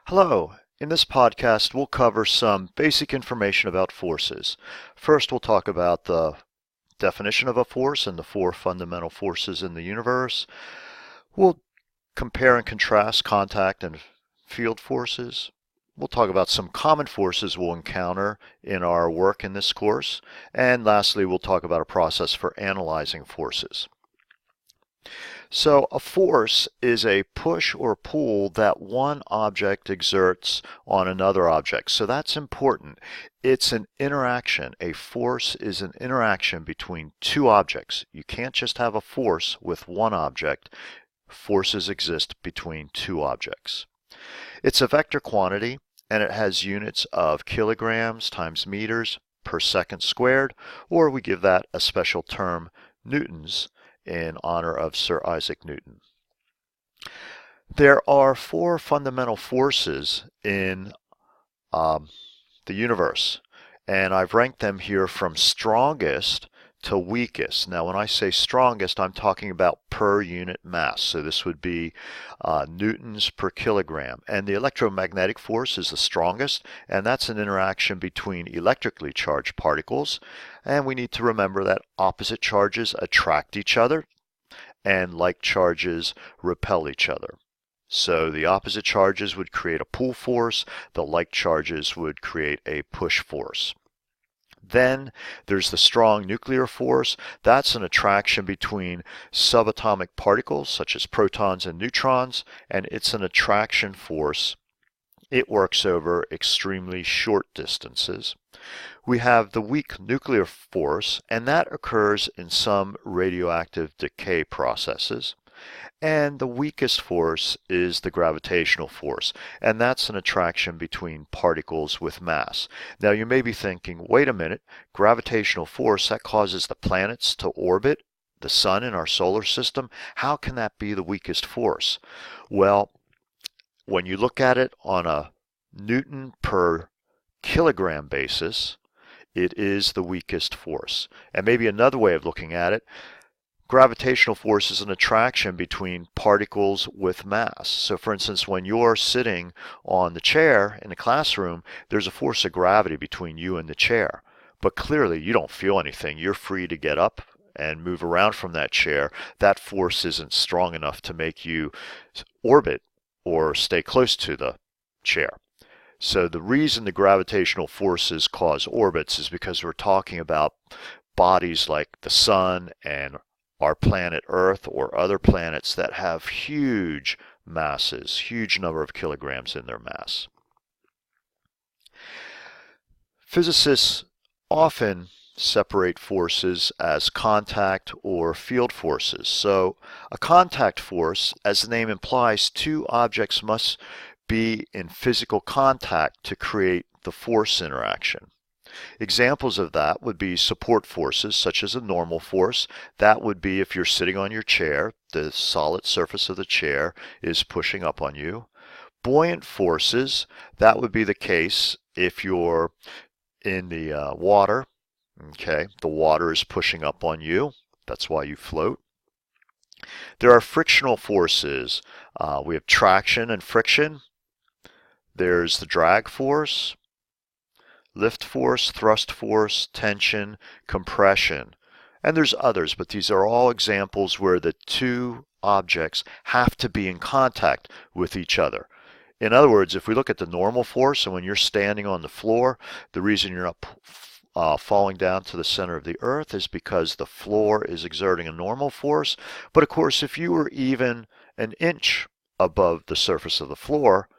Hello. In this podcast, we'll cover some basic information about forces. First, we'll talk about the definition of a force and the four fundamental forces in the universe. We'll compare and contrast contact and field forces. We'll talk about some common forces we'll encounter in our work in this course. And lastly, we'll talk about a process for analyzing forces. So a force is a push or pull that one object exerts on another object. So that's important. It's an interaction. A force is an interaction between two objects. You can't just have a force with one object. Forces exist between two objects. It's a vector quantity, and it has units of kilograms times meters per second squared, or we give that a special term, newtons, in honor of Sir Isaac Newton. There are four fundamental forces in the universe, and I've ranked them here from strongest to weakest. Now, when I say strongest, I'm talking about per unit mass. So this would be newtons per kilogram. And the electromagnetic force is the strongest, and that's an interaction between electrically charged particles. And we need to remember that opposite charges attract each other, and like charges repel each other. So the opposite charges would create a pull force, the like charges would create a push force. Then there's the strong nuclear force. That's an attraction between subatomic particles such as protons and neutrons, and it's an attraction force. It works over extremely short distances. We have the weak nuclear force, and that occurs in some radioactive decay processes. And the weakest force is the gravitational force, and that's an attraction between particles with mass. Now you may be thinking, wait a minute, gravitational force, that causes the planets to orbit the sun in our solar system. How can that be the weakest force? Well, when you look at it on a Newton per kilogram basis, it is the weakest force. And maybe another way of looking at it, gravitational force is an attraction between particles with mass. So for instance, when you're sitting on the chair in the classroom, there's a force of gravity between you and the chair. But clearly you don't feel anything. You're free to get up and move around from that chair. That force isn't strong enough to make you orbit or stay close to the chair. So the reason the gravitational forces cause orbits is because we're talking about bodies like the sun and our planet Earth or other planets that have huge masses, huge number of kilograms in their mass. Physicists often separate forces as contact or field forces. So a contact force, as the name implies, two objects must be in physical contact to create the force interaction. Examples of that would be support forces, such as a normal force. That would be if you're sitting on your chair, the solid surface of the chair is pushing up on you. Buoyant forces, that would be the case if you're in the water. Okay, the water is pushing up on you. That's why you float. There are frictional forces. We have traction and friction. There's the drag force, lift force, thrust force, tension, compression. And there's others, but these are all examples where the two objects have to be in contact with each other. In other words, if we look at the normal force, and when you're standing on the floor, the reason you're not falling down to the center of the earth is because the floor is exerting a normal force. But of course, if you were even an inch above the surface of the floor,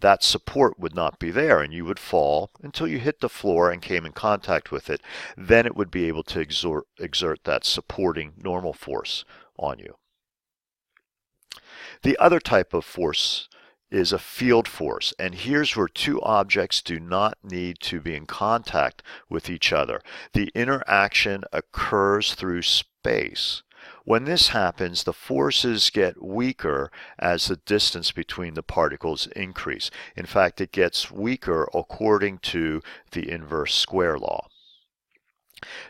that support would not be there, and you would fall until you hit the floor and came in contact with it. Then it would be able to exert that supporting normal force on you. The other type of force is a field force, and here's where two objects do not need to be in contact with each other. The interaction occurs through space. When this happens, the forces get weaker as the distance between the particles increase. In fact, it gets weaker according to the inverse square law.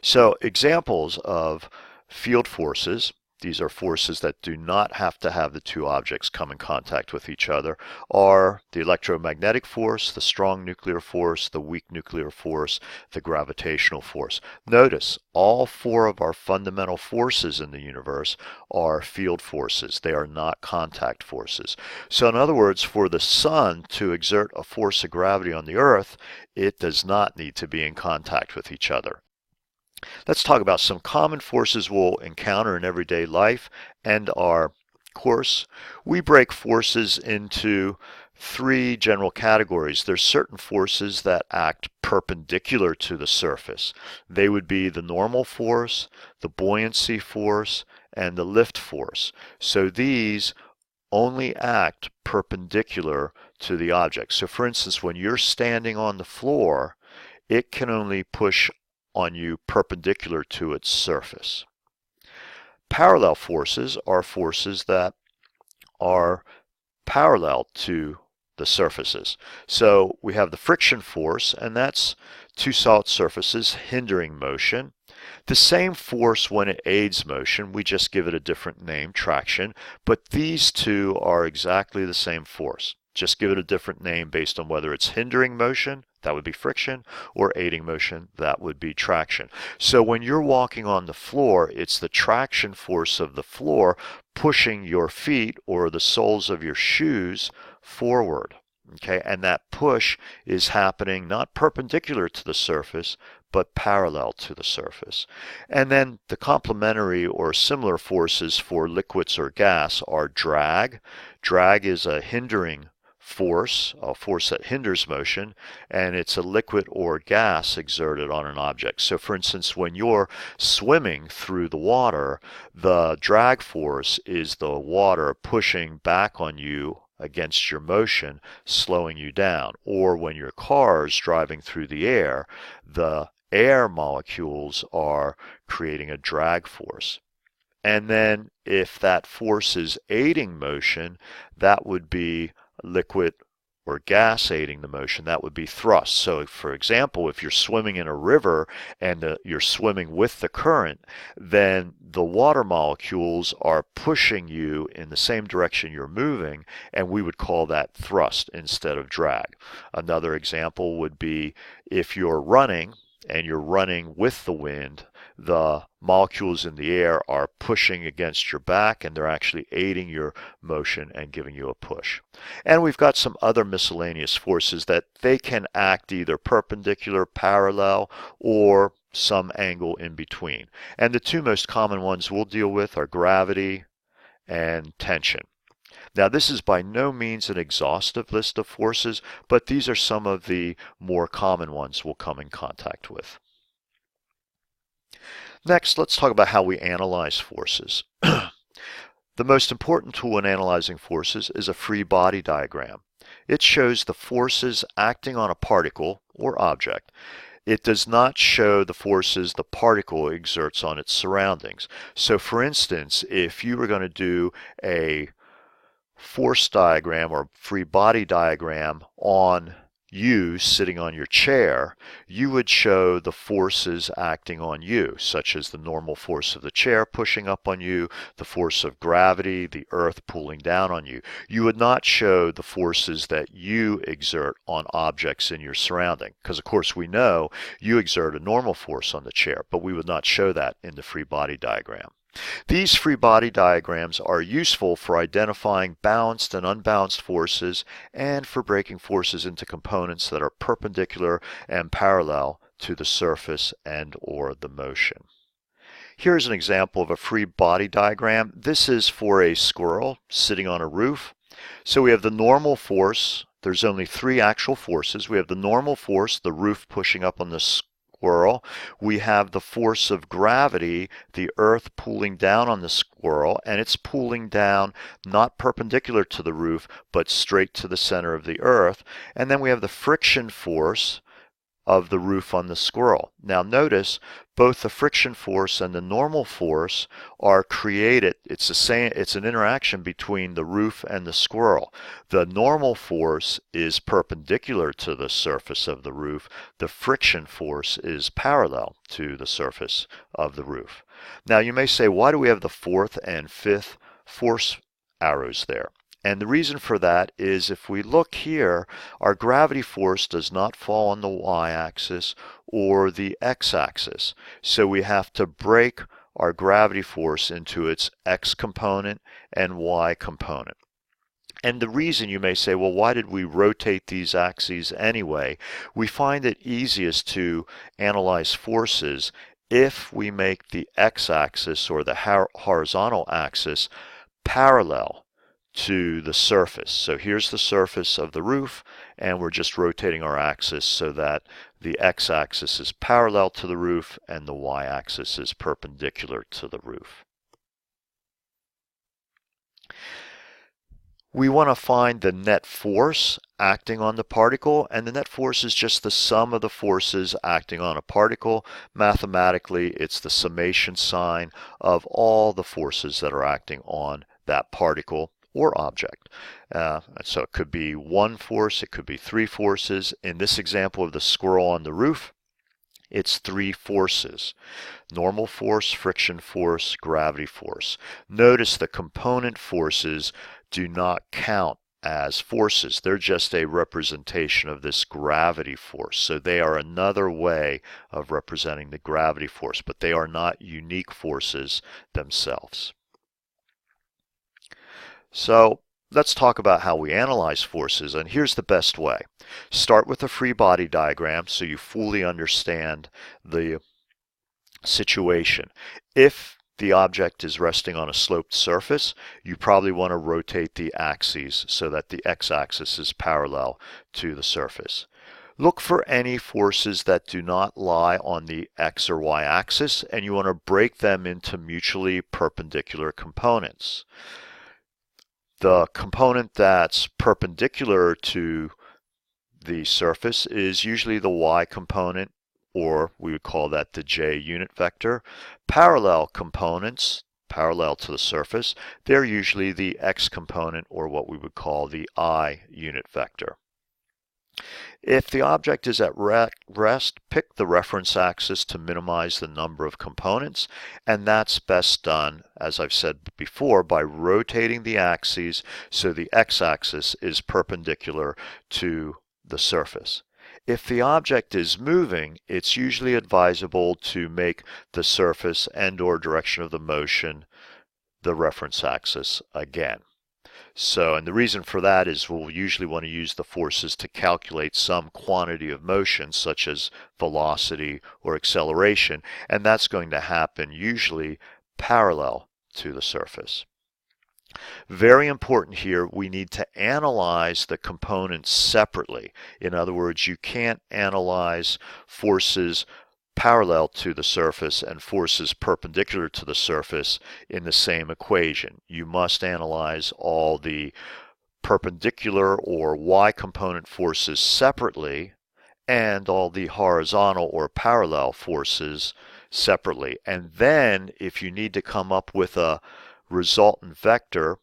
So examples of field forces these are forces that do not have to have the two objects come in contact with each other, are the electromagnetic force, the strong nuclear force, the weak nuclear force, the gravitational force. Notice, all four of our fundamental forces in the universe are field forces. They are not contact forces. So in other words, for the sun to exert a force of gravity on the Earth, it does not need to be in contact with each other. Let's talk about some common forces we'll encounter in everyday life and our course. We break forces into three general categories. There's certain forces that act perpendicular to the surface. They would be the normal force, the buoyancy force, and the lift force. So these only act perpendicular to the object. So for instance, when you're standing on the floor, it can only push on you perpendicular to its surface. Parallel forces are forces that are parallel to the surfaces. So we have the friction force, and that's two solid surfaces hindering motion. The same force when it aids motion, we just give it a different name, traction, but these two are exactly the same force. Just give it a different name based on whether it's hindering motion, that would be friction, or aiding motion, that would be traction. So when you're walking on the floor, it's the traction force of the floor pushing your feet or the soles of your shoes forward. Okay, and that push is happening not perpendicular to the surface, but parallel to the surface. And then the complementary or similar forces for liquids or gas are drag. Drag is a hindering force, a force that hinders motion, and it's a liquid or gas exerted on an object. So for instance, when you're swimming through the water, the drag force is the water pushing back on you against your motion, slowing you down. Or when your car is driving through the air molecules are creating a drag force. And then if that force is aiding motion, that would be liquid or gas aiding the motion, that would be thrust. So for example, if you're swimming in a river and you're swimming with the current, then the water molecules are pushing you in the same direction you're moving, and we would call that thrust instead of drag. Another example would be if you're running and you're running with the wind, the molecules in the air are pushing against your back and they're actually aiding your motion and giving you a push. And we've got some other miscellaneous forces that they can act either perpendicular, parallel, or some angle in between. And the two most common ones we'll deal with are gravity and tension. Now, this is by no means an exhaustive list of forces, but these are some of the more common ones we'll come in contact with. Next, let's talk about how we analyze forces. The most important tool in analyzing forces is a free body diagram. It shows the forces acting on a particle or object. It does not show the forces the particle exerts on its surroundings. So for instance, if you were going to do a force diagram or free body diagram on you sitting on your chair, you would show the forces acting on you, such as the normal force of the chair pushing up on you, the force of gravity, the earth pulling down on you. You would not show the forces that you exert on objects in your surrounding, because of course we know you exert a normal force on the chair, but we would not show that in the free body diagram. These free body diagrams are useful for identifying balanced and unbalanced forces and for breaking forces into components that are perpendicular and parallel to the surface and or the motion. Here's an example of a free body diagram. This is for a squirrel sitting on a roof. So we have the normal force. There's only three actual forces. We have the normal force, the roof pushing up on the squirrel. We have the force of gravity, the earth pulling down on the squirrel, and it's pulling down not perpendicular to the roof, but straight to the center of the earth. And then we have the friction force of the roof on the squirrel. Now notice both the friction force and the normal force are created. It's the same, it's an interaction between the roof and the squirrel. The normal force is perpendicular to the surface of the roof. The friction force is parallel to the surface of the roof. Now you may say, why do we have the fourth and fifth force arrows there? And the reason for that is if we look here, our gravity force does not fall on the y-axis or the x-axis. So we have to break our gravity force into its x component and y component. And the reason, you may say, well, why did we rotate these axes anyway? We find it easiest to analyze forces if we make the x-axis or the horizontal axis parallel to the surface. So here's the surface of the roof, and we're just rotating our axis so that the x-axis is parallel to the roof and the y-axis is perpendicular to the roof. We want to find the net force acting on the particle, and the net force is just the sum of the forces acting on a particle. Mathematically, it's the summation sign of all the forces that are acting on that particle or object. So it could be one force, it could be three forces. In this example of the squirrel on the roof, it's three forces: normal force, friction force, gravity force. Notice the component forces do not count as forces. They're just a representation of this gravity force. So they are another way of representing the gravity force, but they are not unique forces themselves. So let's talk about how we analyze forces, and here's the best way. Start with a free body diagram so you fully understand the situation. If the object is resting on a sloped surface, you probably want to rotate the axes so that the x-axis is parallel to the surface. Look for any forces that do not lie on the x or y axis, and you want to break them into mutually perpendicular components. The component that's perpendicular to the surface is usually the y component, or we would call that the j unit vector. Parallel components, parallel to the surface, they're usually the x component, or what we would call the I unit vector. If the object is at rest, pick the reference axis to minimize the number of components, and that's best done, as I've said before, by rotating the axes so the x-axis is perpendicular to the surface. If the object is moving, it's usually advisable to make the surface and/or direction of the motion the reference axis again. And the reason for that is we'll usually want to use the forces to calculate some quantity of motion, such as velocity or acceleration, and that's going to happen usually parallel to the surface. Very important here, we need to analyze the components separately. In other words, you can't analyze forces parallel to the surface and forces perpendicular to the surface in the same equation. You must analyze all the perpendicular or y component forces separately and all the horizontal or parallel forces separately. And then if you need to come up with a resultant vector,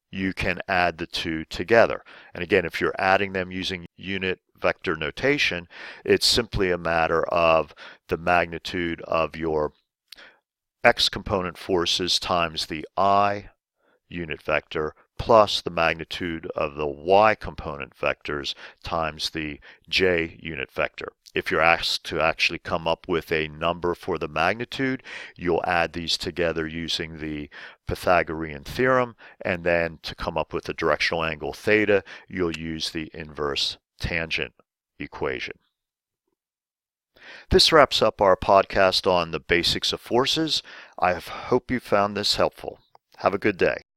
you can add the two together. And again, if you're adding them using unit vector notation, it's simply a matter of the magnitude of your x component forces times the I unit vector plus the magnitude of the y component vectors times the j unit vector. If you're asked to actually come up with a number for the magnitude, you'll add these together using the Pythagorean theorem, and then to come up with the directional angle theta, you'll use the inverse tangent equation. This wraps up our podcast on the basics of forces. I hope you found this helpful. Have a good day.